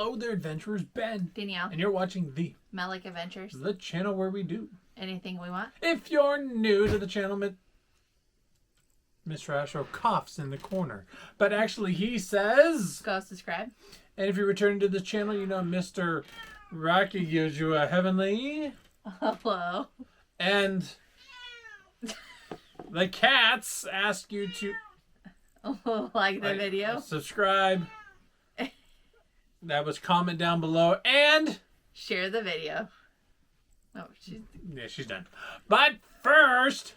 Hello there, adventurers. Ben. Danielle. And you're watching the Melick Adventures. The channel where we do anything we want. If you're new to the channel, Mr. Astro coughs in the corner. But actually, he says... Go subscribe. And if you're returning to the channel, you know Mr. Rocky gives you a heavenly... Hello. And the cats ask you to... like the video. Subscribe. That was comment down below. And... share the video. Oh, she's done. But first...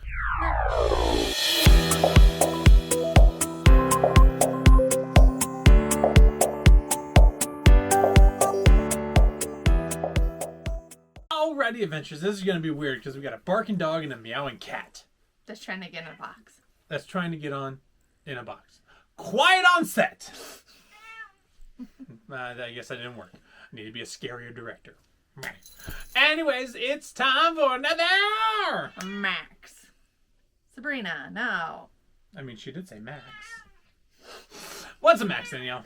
Alrighty, adventures. This is going to be weird because we got a barking dog and a meowing cat. Just trying to get in a box. That's trying to get on in a box. Quiet on set. I guess that didn't work. I need to be a scarier director. Anyways, it's time for another Max. Sabrina, no. I mean, she did say Max. What's a Max, Danielle?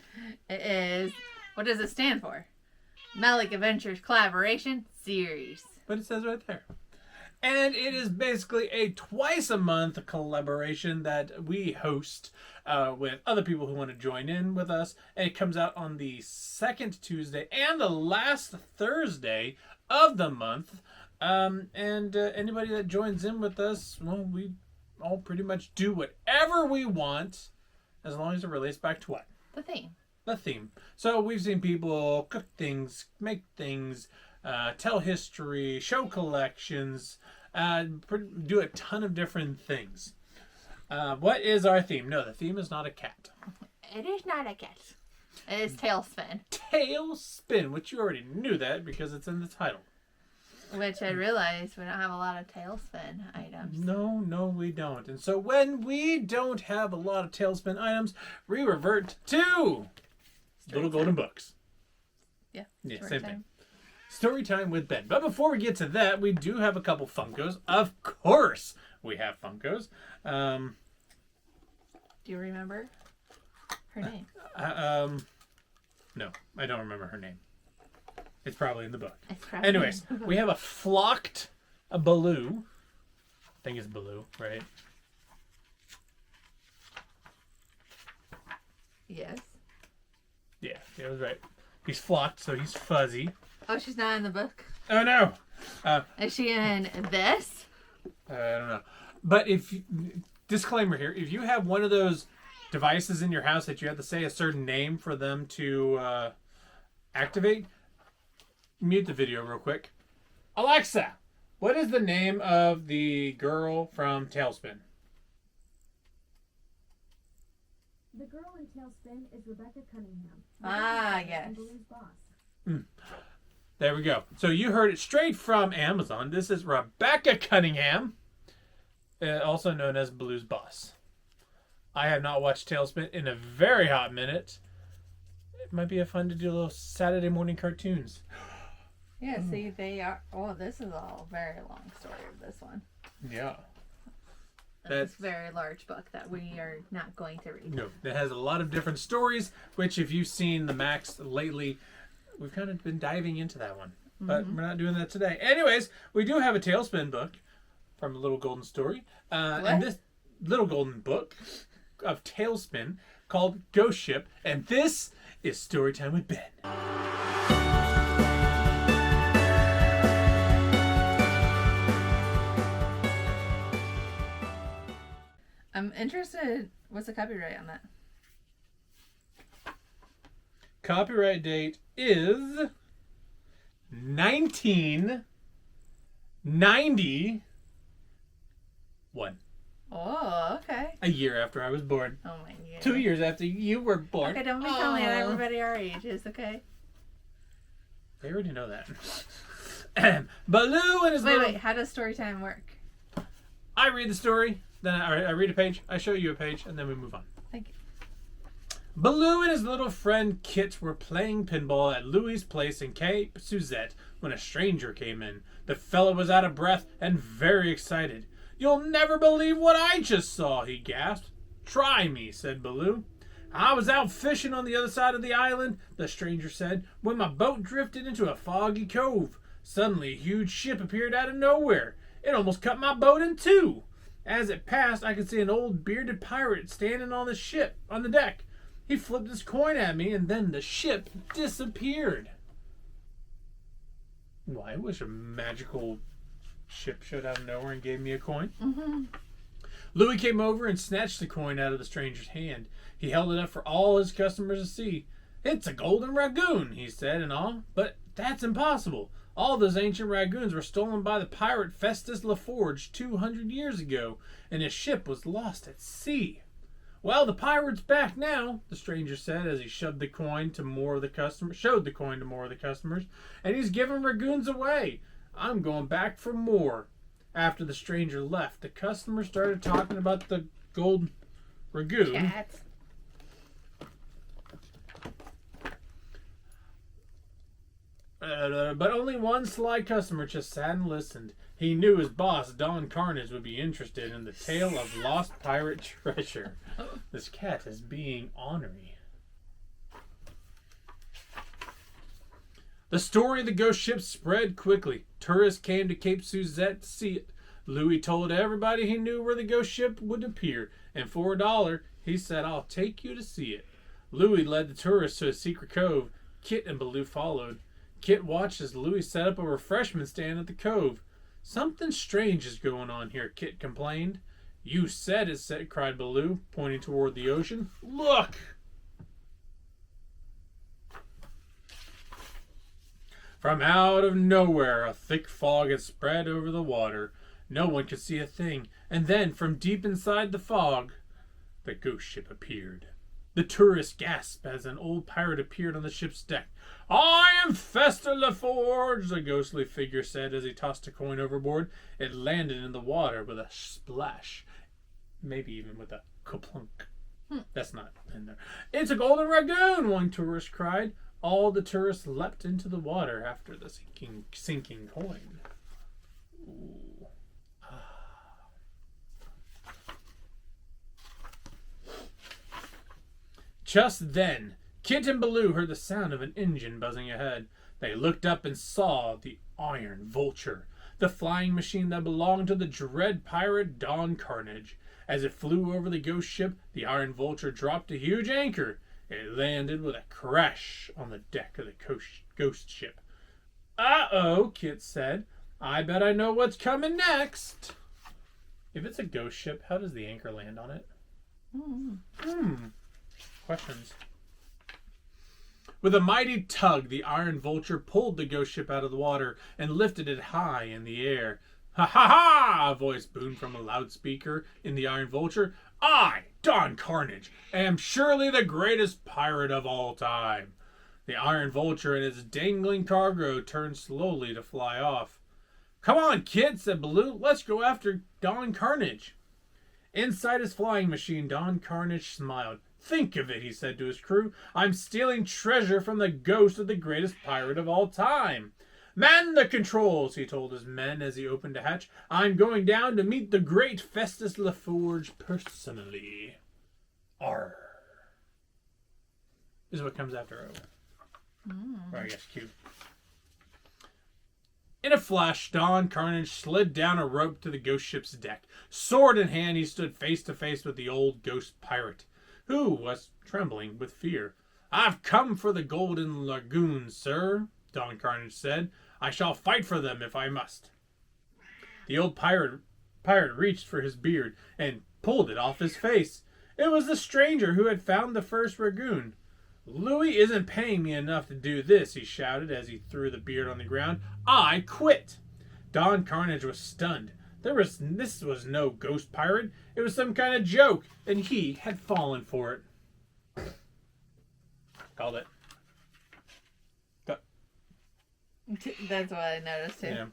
It is, what does it stand for? Melick Adventures Collaboration Series. But it says right there. And it is basically a twice a month collaboration that we host with other people who want to join in with us. And it comes out on the second Tuesday and the last Thursday of the month. Anybody that joins in with us, well, we all pretty much do whatever we want as long as it relates back to what? The theme. The theme. So we've seen people cook things, make things, tell history, show collections, do a ton of different things. What is our theme? No, the theme is not a cat. It is not a cat. It is TaleSpin. TaleSpin, which you already knew that because it's in the title. Which I realized we don't have a lot of TaleSpin items. No, we don't. And so when we don't have a lot of TaleSpin items, we revert to Little Golden Books. Yeah, same thing. Story time with Ben. But before we get to that, we do have a couple Funkos. Of course, we have Funkos. Do you remember her name? No, I don't remember her name. It's probably in the book. Probably Anyways, we have a Baloo. I think it's Baloo, right? Yes. Yeah, it was right. He's flocked, so he's fuzzy. Oh, she's not in the book? Oh, no. Is she in this? I don't know. But disclaimer here, if you have one of those devices in your house that you have to say a certain name for them to activate, mute the video real quick. Alexa, what is the name of the girl from TaleSpin? The girl in TaleSpin is Rebecca Cunningham. Yes. Blue's boss. There we go. So you heard it straight from Amazon. This is Rebecca Cunningham, also known as Blue's boss. I have not watched TaleSpin in a very hot minute. It might be fun to do a little Saturday morning cartoons. Yeah, see, they are... Oh, this is a very long story of this one. Yeah. That's a very large book that we are not going to read. No, it has a lot of different stories, which if you've seen the Max lately, we've kind of been diving into that one. But we're not doing that today. Anyways, we do have a TaleSpin book from Little Golden Story. And this Little Golden book of TaleSpin called Ghost Ship. And this is Storytime with Ben. I'm interested. What's the copyright on that? Copyright date is 1991. Oh, okay. A year after I was born. Oh my god. 2 years after you were born. Okay, don't be telling everybody our ages, okay? They already know that. Baloo and his Wait, how does Storytime work? I read the story, then I read a page, I show you a page, and then we move on. Thank you. Baloo and his little friend Kit were playing pinball at Louie's place in Cape Suzette when a stranger came in. The fellow was out of breath and very excited. "You'll never believe what I just saw," he gasped. "Try me," said Baloo. I was out fishing on the other side of the island, the stranger said, when my boat drifted into a foggy cove. Suddenly, a huge ship appeared out of nowhere. It almost cut my boat in two. As it passed, I could see an old bearded pirate standing on the deck. He flipped his coin at me, and then the ship disappeared. Well, I wish a magical ship showed out of nowhere and gave me a coin. Mm-hmm. Louis came over and snatched the coin out of the stranger's hand. He held it up for all his customers to see. It's a golden ragoon, he said in awe, but that's impossible. All those ancient ragoons were stolen by the pirate Festus LaForge 200 years ago, and his ship was lost at sea. Well, the pirate's back now, the stranger said as he showed the coin to more of the customers, and he's giving ragoons away. I'm going back for more. After the stranger left, the customers started talking about the gold ragoon. Cats. But only one sly customer just sat and listened. He knew his boss, Don Carnage, would be interested in the tale of lost pirate treasure. This cat is being ornery. The story of the ghost ship spread quickly. Tourists came to Cape Suzette to see it. Louis told everybody he knew where the ghost ship would appear, and for $1, he said, I'll take you to see it. Louis led the tourists to a secret cove. Kit and Baloo followed. Kit watched as Louis set up a refreshment stand at the cove. Something strange is going on here, Kit complained. You said it, cried Baloo, pointing toward the ocean. Look! From out of nowhere, a thick fog had spread over the water. No one could see a thing. And then, from deep inside the fog, the ghost ship appeared. The tourists gasped as an old pirate appeared on the ship's deck. I am Festus LaForge, the ghostly figure said as he tossed a coin overboard. It landed in the water with a splash. Maybe even with a kaplunk. That's not in there. It's a golden ragoon, one tourist cried. All the tourists leapt into the water after the sinking coin. Ooh. Just then, Kit and Baloo heard the sound of an engine buzzing ahead. They looked up and saw the Iron Vulture, the flying machine that belonged to the dread pirate Don Carnage. As it flew over the ghost ship, the Iron Vulture dropped a huge anchor. It landed with a crash on the deck of the ghost ship. Uh-oh, Kit said. I bet I know what's coming next. If it's a ghost ship, how does the anchor land on it? Questions. With a mighty tug, the Iron Vulture pulled the ghost ship out of the water and lifted it high in the air. Ha ha ha! A voice boomed from a loudspeaker in the Iron Vulture. I, Don Carnage, am surely the greatest pirate of all time. The Iron Vulture and its dangling cargo turned slowly to fly off. Come on, kid, said Baloo. Let's go after Don Carnage. Inside his flying machine, Don Carnage smiled. Think of it, he said to his crew. I'm stealing treasure from the ghost of the greatest pirate of all time. Man the controls, he told his men as he opened a hatch. I'm going down to meet the great Festus LaForge personally. Arr. This is what comes after O. Or I guess Q. In a flash, Don Carnage slid down a rope to the ghost ship's deck. Sword in hand, he stood face to face with the old ghost pirate, who was trembling with fear. I've come for the golden lagoon, sir, Don Carnage said. I shall fight for them if I must. The old pirate reached for his beard and pulled it off his face. It was the stranger who had found the first ragoon. Louis isn't paying me enough to do this, he shouted as he threw the beard on the ground. I quit. Don Carnage was stunned. This was no ghost pirate. It was some kind of joke, and he had fallen for it. Called it. That's what I noticed too. Yeah.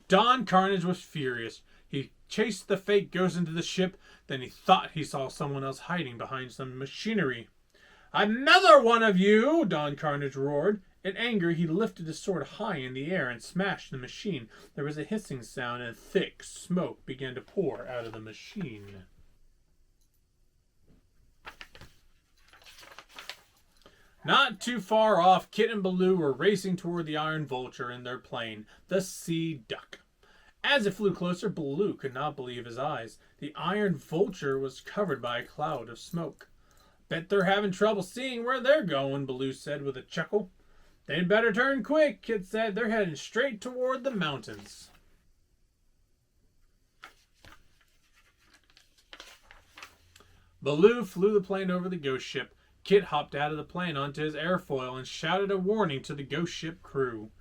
Don Carnage was furious. He chased the fake ghost into the ship, then he thought he saw someone else hiding behind some machinery. Another one of you! Don Carnage roared. In anger, he lifted his sword high in the air and smashed the machine. There was a hissing sound and thick smoke began to pour out of the machine. Not too far off, Kit and Baloo were racing toward the Iron Vulture in their plane, the Sea Duck. As it flew closer, Baloo could not believe his eyes. The Iron Vulture was covered by a cloud of smoke. Bet they're having trouble seeing where they're going, Baloo said with a chuckle. They'd better turn quick, Kit said. They're heading straight toward the mountains. Baloo flew the plane over the ghost ship. Kit hopped out of the plane onto his airfoil and shouted a warning to the ghost ship crew.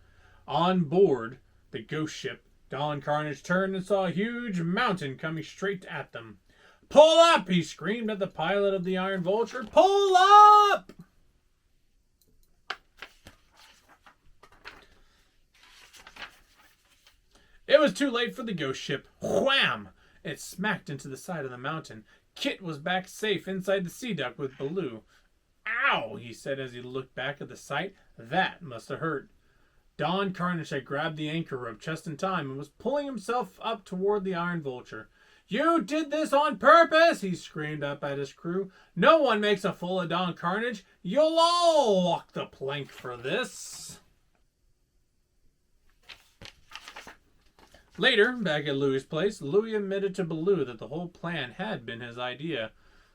On board the ghost ship, Don Carnage turned and saw a huge mountain coming straight at them. Pull up! He screamed at the pilot of the Iron Vulture. Pull up! It was too late for the ghost ship. Wham! It smacked into the side of the mountain. Kit was back safe inside the Sea Duck with Baloo. Ow! He said as he looked back at the sight. That must have hurt. Don Carnage had grabbed the anchor rope just in time and was pulling himself up toward the Iron Vulture. You did this on purpose! He screamed up at his crew. No one makes a fool of Don Carnage. You'll all walk the plank for this. Later, back at Louie's place, Louie admitted to Baloo that the whole plan had been his idea.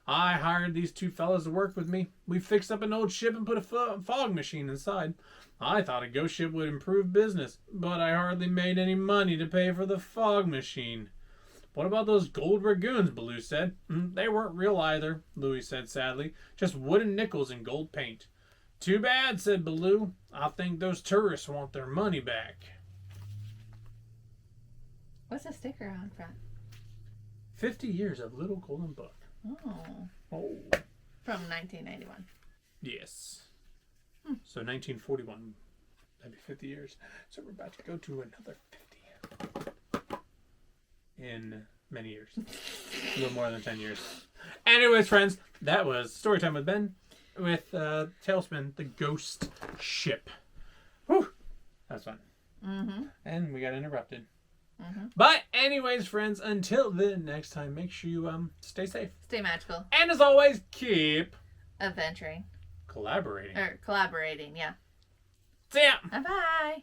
I hired these two fellas to work with me. We fixed up an old ship and put a fog machine inside. I thought a ghost ship would improve business, but I hardly made any money to pay for the fog machine. What about those gold dragoons? Baloo said. They weren't real either, Louie said sadly. Just wooden nickels and gold paint. Too bad, said Baloo. I think those tourists want their money back. What's the sticker on front? 50 years of Little Golden Book. Oh. From 1991. Yes. So 1941. That'd be 50 years. So we're about to go to another 50. In many years. A little more than 10 years. Anyways, friends, that was Storytime with Ben with TaleSpin, the Ghost Ship. Whew. That was fun. Mm-hmm. And we got interrupted. Mm-hmm. But anyways, friends, until the next time, make sure you stay safe. Stay magical. And as always, keep Adventuring. collaborating. Or collaborating, yeah. See ya! Bye-bye.